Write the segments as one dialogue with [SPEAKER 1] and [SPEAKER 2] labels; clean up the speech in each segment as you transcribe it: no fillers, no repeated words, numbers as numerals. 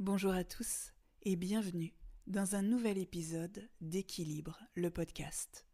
[SPEAKER 1] Bonjour à tous et bienvenue dans un nouvel épisode d'Équilibre, le podcast.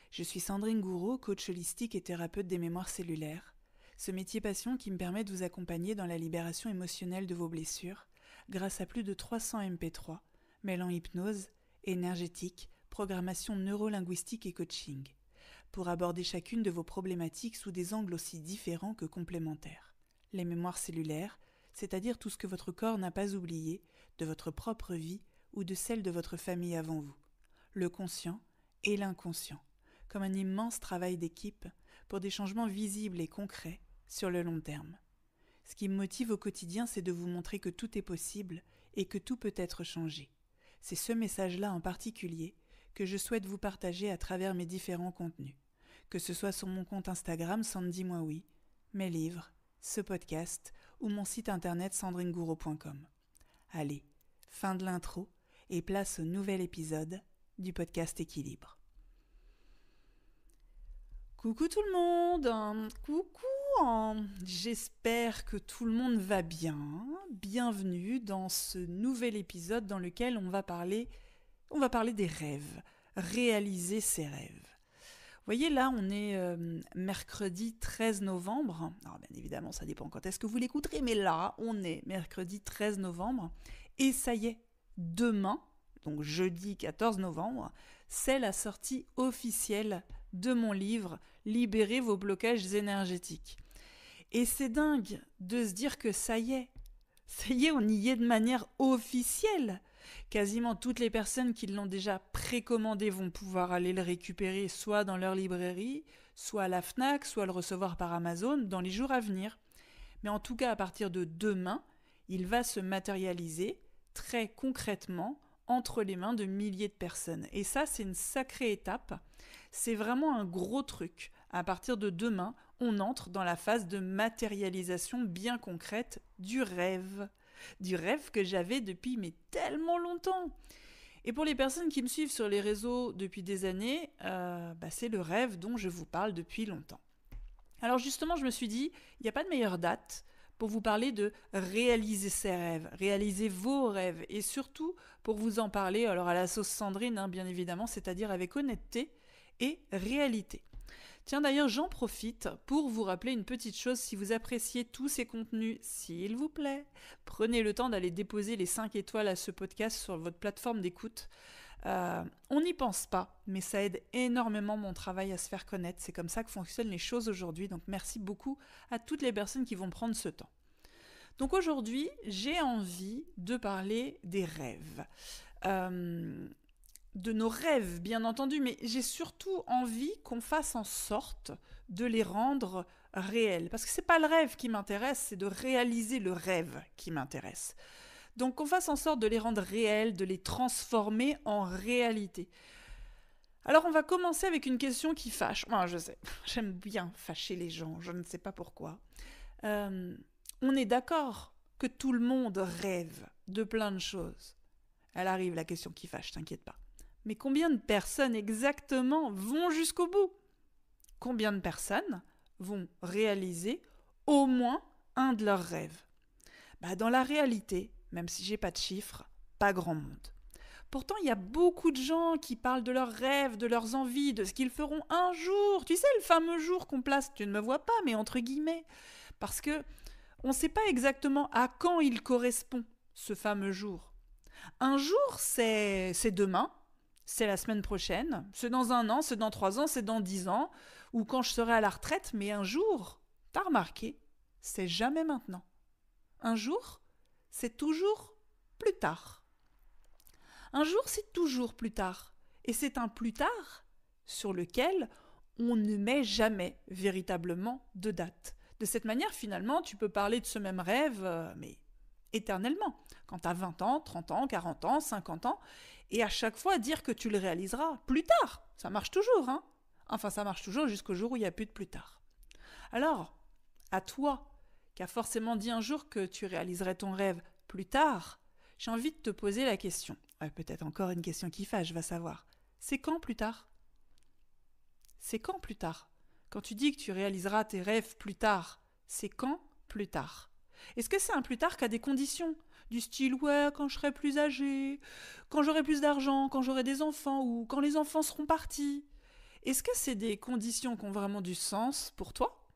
[SPEAKER 1] Je suis Sandrine Gouraud, coach holistique et thérapeute des mémoires cellulaires. Ce métier passion qui me permet de vous accompagner dans la libération émotionnelle de vos blessures grâce à plus de 300 MP3 mêlant hypnose, énergétique, programmation neurolinguistique et coaching pour aborder chacune de vos problématiques sous des angles aussi différents que complémentaires. Les mémoires cellulaires, c'est-à-dire tout ce que votre corps n'a pas oublié de votre propre vie ou de celle de votre famille avant vous. Le conscient et l'inconscient, comme un immense travail d'équipe pour des changements visibles et concrets sur le long terme. Ce qui me motive au quotidien, c'est de vous montrer que tout est possible et que tout peut être changé. C'est ce message-là en particulier que je souhaite vous partager à travers mes différents contenus, que ce soit sur mon compte Instagram Sandy Moi Oui, mes livres, ce podcast ou mon site internet sandrinegouraud.com. Allez, fin de l'intro et place au nouvel épisode du podcast Équilibre. Coucou tout le monde, j'espère que tout le monde va bien. Bienvenue dans ce nouvel épisode dans lequel on va parler des rêves, réaliser ses rêves. Vous voyez, là, on est mercredi 13 novembre. Alors, bien évidemment, ça dépend quand est-ce que vous l'écouterez, mais là, on est mercredi 13 novembre. Et ça y est, demain, donc jeudi 14 novembre, c'est la sortie officielle de mon livre « Libérez vos blocages énergétiques ». Et c'est dingue de se dire que ça y est, on y est de manière officielle. Quasiment toutes les personnes qui l'ont déjà précommandé vont pouvoir aller le récupérer soit dans leur librairie, soit à la Fnac, soit le recevoir par Amazon dans les jours à venir. Mais en tout cas, à partir de demain, il va se matérialiser très concrètement entre les mains de milliers de personnes. Et ça, c'est une sacrée étape. C'est vraiment un gros truc. À partir de demain, on entre dans la phase de matérialisation bien concrète du rêve que j'avais depuis tellement longtemps. Et pour les personnes qui me suivent sur les réseaux depuis des années, c'est le rêve dont je vous parle depuis longtemps. Alors justement, je me suis dit, il n'y a pas de meilleure date pour vous parler de réaliser ses rêves, réaliser vos rêves, et surtout pour vous en parler, alors à la sauce Sandrine, bien évidemment, c'est-à-dire avec honnêteté et réalité. Tiens, d'ailleurs, j'en profite pour vous rappeler une petite chose. Si vous appréciez tous ces contenus, s'il vous plaît, prenez le temps d'aller déposer les 5 étoiles à ce podcast sur votre plateforme d'écoute. On n'y pense pas, mais ça aide énormément mon travail à se faire connaître. C'est comme ça que fonctionnent les choses aujourd'hui. Donc, merci beaucoup à toutes les personnes qui vont prendre ce temps. Donc, aujourd'hui, j'ai envie de parler des rêves. De nos rêves, bien entendu, mais j'ai surtout envie qu'on fasse en sorte de les rendre réels. Parce que c'est pas le rêve qui m'intéresse, c'est de réaliser le rêve qui m'intéresse. Donc qu'on fasse en sorte de les rendre réels, de les transformer en réalité. Alors on va commencer avec une question qui fâche. Moi, je sais, j'aime bien fâcher les gens, je ne sais pas pourquoi. On est d'accord que tout le monde rêve de plein de choses. Elle arrive, la question qui fâche, t'inquiète pas. Mais combien de personnes exactement vont jusqu'au bout ? Combien de personnes vont réaliser au moins un de leurs rêves ? Dans la réalité, même si j'ai pas de chiffres, pas grand monde. Pourtant, il y a beaucoup de gens qui parlent de leurs rêves, de leurs envies, de ce qu'ils feront un jour. Tu sais, le fameux jour qu'on place, tu ne me vois pas, mais entre guillemets. Parce que on ne sait pas exactement à quand il correspond, ce fameux jour. Un jour, c'est demain. C'est la semaine prochaine, c'est dans 1 an, c'est dans 3 ans, c'est dans 10 ans, ou quand je serai à la retraite, mais un jour, t'as remarqué, c'est jamais maintenant. Un jour, c'est toujours plus tard. Un jour, c'est toujours plus tard. Et c'est un plus tard sur lequel on ne met jamais véritablement de date. De cette manière, finalement, tu peux parler de ce même rêve, mais éternellement. Quand tu as 20 ans, 30 ans, 40 ans, 50 ans, et à chaque fois dire que tu le réaliseras plus tard. Ça marche toujours, hein ? Enfin, ça marche toujours jusqu'au jour où il n'y a plus de plus tard. Alors, à toi, qui as forcément dit un jour que tu réaliserais ton rêve plus tard, j'ai envie de te poser la question. Peut-être encore une question qui fâche, va savoir. C'est quand plus tard ? C'est quand plus tard ? Quand tu dis que tu réaliseras tes rêves plus tard, c'est quand plus tard ? Est-ce que c'est un plus tard qui a des conditions ? Du style, ouais, quand je serai plus âgé, quand j'aurai plus d'argent, quand j'aurai des enfants ou quand les enfants seront partis. Est-ce que c'est des conditions qui ont vraiment du sens pour toi?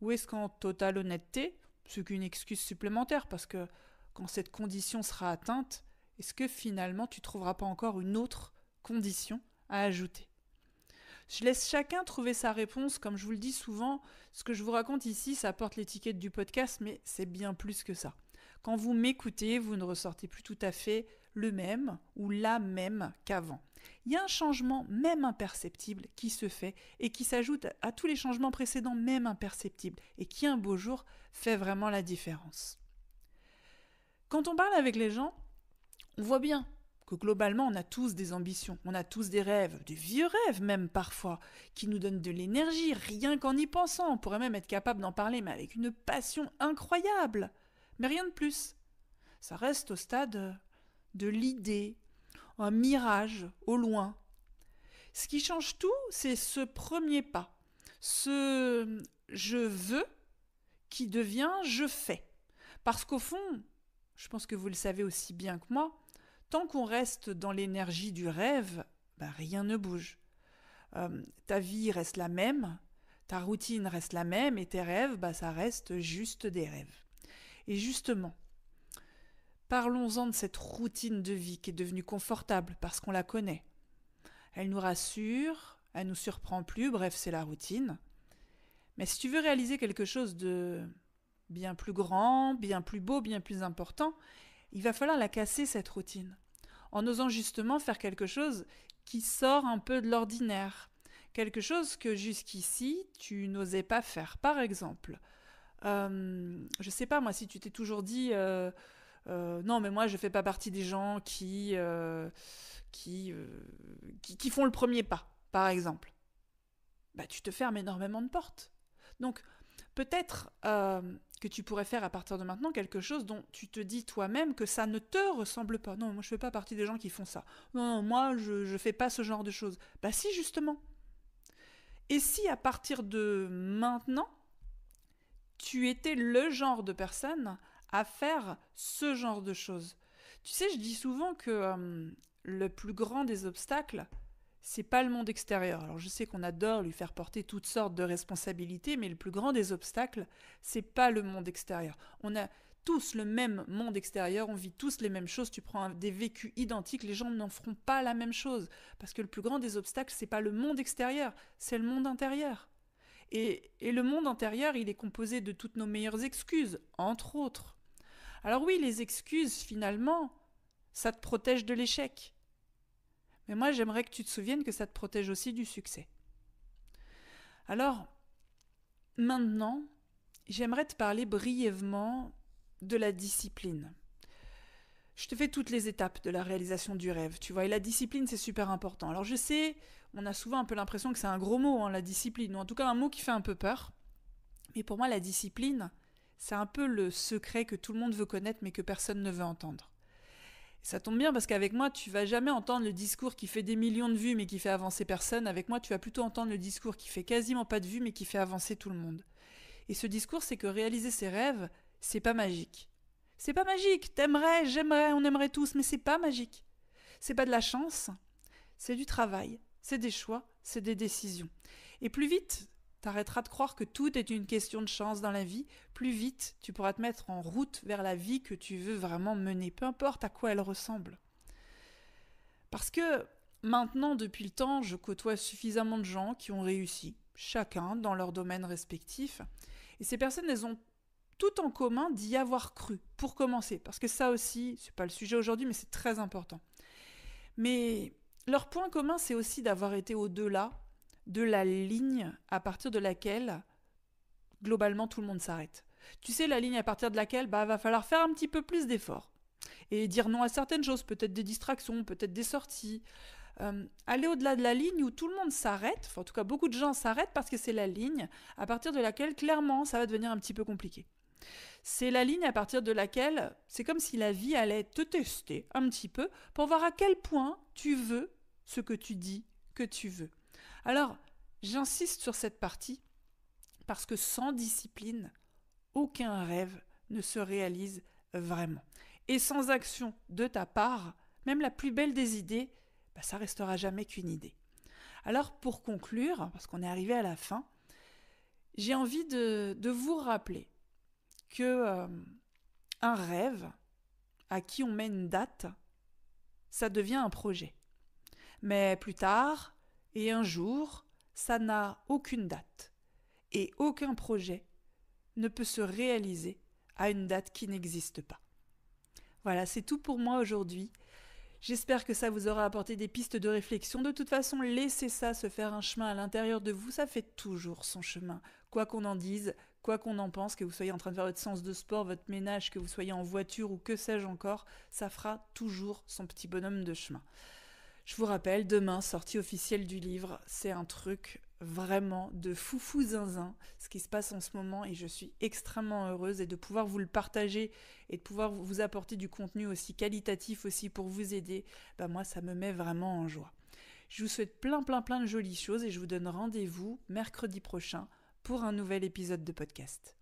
[SPEAKER 1] Ou est-ce qu'en totale honnêteté, c'est qu'une excuse supplémentaire parce que quand cette condition sera atteinte, est-ce que finalement tu ne trouveras pas encore une autre condition à ajouter? Je laisse chacun trouver sa réponse, comme je vous le dis souvent, ce que je vous raconte ici, ça porte l'étiquette du podcast, mais c'est bien plus que ça. Quand vous m'écoutez, vous ne ressortez plus tout à fait le même ou la même qu'avant. Il y a un changement, même imperceptible, qui se fait et qui s'ajoute à tous les changements précédents, même imperceptibles, et qui un beau jour fait vraiment la différence. Quand on parle avec les gens, on voit bien que globalement, on a tous des ambitions, on a tous des rêves, des vieux rêves même parfois, qui nous donnent de l'énergie, rien qu'en y pensant. On pourrait même être capable d'en parler, mais avec une passion incroyable. Mais rien de plus. Ça reste au stade de l'idée, un mirage au loin. Ce qui change tout, c'est ce premier pas, ce je veux qui devient je fais. Parce qu'au fond, je pense que vous le savez aussi bien que moi, tant qu'on reste dans l'énergie du rêve, rien ne bouge. Ta vie reste la même, ta routine reste la même et tes rêves, ça reste juste des rêves. Et justement, parlons-en de cette routine de vie qui est devenue confortable parce qu'on la connaît. Elle nous rassure, elle nous surprend plus, bref, c'est la routine. Mais si tu veux réaliser quelque chose de bien plus grand, bien plus beau, bien plus important, il va falloir la casser, cette routine, en osant justement faire quelque chose qui sort un peu de l'ordinaire. Quelque chose que jusqu'ici, tu n'osais pas faire. Par exemple, je sais pas moi, si tu t'es toujours dit non mais moi je fais pas partie des gens qui font le premier pas, par exemple. Tu te fermes énormément de portes. Donc peut-être que tu pourrais faire à partir de maintenant quelque chose dont tu te dis toi-même que ça ne te ressemble pas. Non, moi je fais pas partie des gens qui font ça. Non, moi je fais pas ce genre de choses. Si, justement. Et si à partir de maintenant, tu étais le genre de personne à faire ce genre de choses? Tu sais, je dis souvent que le plus grand des obstacles, c'est pas le monde extérieur. Alors je sais qu'on adore lui faire porter toutes sortes de responsabilités, mais le plus grand des obstacles, c'est pas le monde extérieur. On a tous le même monde extérieur, on vit tous les mêmes choses, tu prends des vécus identiques, les gens n'en feront pas la même chose. Parce que le plus grand des obstacles, c'est pas le monde extérieur, c'est le monde intérieur. Et le monde intérieur, il est composé de toutes nos meilleures excuses, entre autres. Alors oui, les excuses, finalement, ça te protège de l'échec. Mais moi, j'aimerais que tu te souviennes que ça te protège aussi du succès. Alors, maintenant, j'aimerais te parler brièvement de la discipline. Je te fais toutes les étapes de la réalisation du rêve, tu vois, et la discipline, c'est super important. Alors je sais, on a souvent un peu l'impression que c'est un gros mot, la discipline, ou en tout cas un mot qui fait un peu peur. Mais pour moi, la discipline, c'est un peu le secret que tout le monde veut connaître, mais que personne ne veut entendre. Ça tombe bien parce qu'avec moi, tu vas jamais entendre le discours qui fait des millions de vues mais qui fait avancer personne. Avec moi, tu vas plutôt entendre le discours qui fait quasiment pas de vues mais qui fait avancer tout le monde. Et ce discours, c'est que réaliser ses rêves, c'est pas magique. C'est pas magique. T'aimerais, j'aimerais, on aimerait tous, mais c'est pas magique. C'est pas de la chance, c'est du travail, c'est des choix, c'est des décisions. Et plus vite t'arrêteras de croire que tout est une question de chance dans la vie, plus vite tu pourras te mettre en route vers la vie que tu veux vraiment mener, peu importe à quoi elle ressemble. Parce que maintenant, depuis le temps, je côtoie suffisamment de gens qui ont réussi, chacun dans leur domaine respectif, et ces personnes, elles ont tout en commun d'y avoir cru, pour commencer, parce que ça aussi, c'est pas le sujet aujourd'hui, mais c'est très important. Mais leur point commun, c'est aussi d'avoir été au-delà de la ligne à partir de laquelle, globalement, tout le monde s'arrête. Tu sais, la ligne à partir de laquelle, va falloir faire un petit peu plus d'efforts. Et dire non à certaines choses, peut-être des distractions, peut-être des sorties. Aller au-delà de la ligne où tout le monde s'arrête, en tout cas beaucoup de gens s'arrêtent parce que c'est la ligne à partir de laquelle, clairement, ça va devenir un petit peu compliqué. C'est la ligne à partir de laquelle, c'est comme si la vie allait te tester un petit peu pour voir à quel point tu veux ce que tu dis que tu veux. Alors, j'insiste sur cette partie parce que sans discipline, aucun rêve ne se réalise vraiment. Et sans action de ta part, même la plus belle des idées, ça restera jamais qu'une idée. Alors pour conclure, parce qu'on est arrivé à la fin, j'ai envie de vous rappeler que un rêve à qui on met une date, ça devient un projet. Mais plus tard, et un jour, ça n'a aucune date. Et aucun projet ne peut se réaliser à une date qui n'existe pas. Voilà, c'est tout pour moi aujourd'hui. J'espère que ça vous aura apporté des pistes de réflexion. De toute façon, laissez ça se faire un chemin à l'intérieur de vous. Ça fait toujours son chemin. Quoi qu'on en dise, quoi qu'on en pense, que vous soyez en train de faire votre séance de sport, votre ménage, que vous soyez en voiture ou que sais-je encore, ça fera toujours son petit bonhomme de chemin. Je vous rappelle, demain, sortie officielle du livre, c'est un truc vraiment de foufou zinzin, ce qui se passe en ce moment, et je suis extrêmement heureuse et de pouvoir vous le partager et de pouvoir vous apporter du contenu aussi qualitatif aussi pour vous aider, moi ça me met vraiment en joie. Je vous souhaite plein de jolies choses et je vous donne rendez-vous mercredi prochain pour un nouvel épisode de podcast.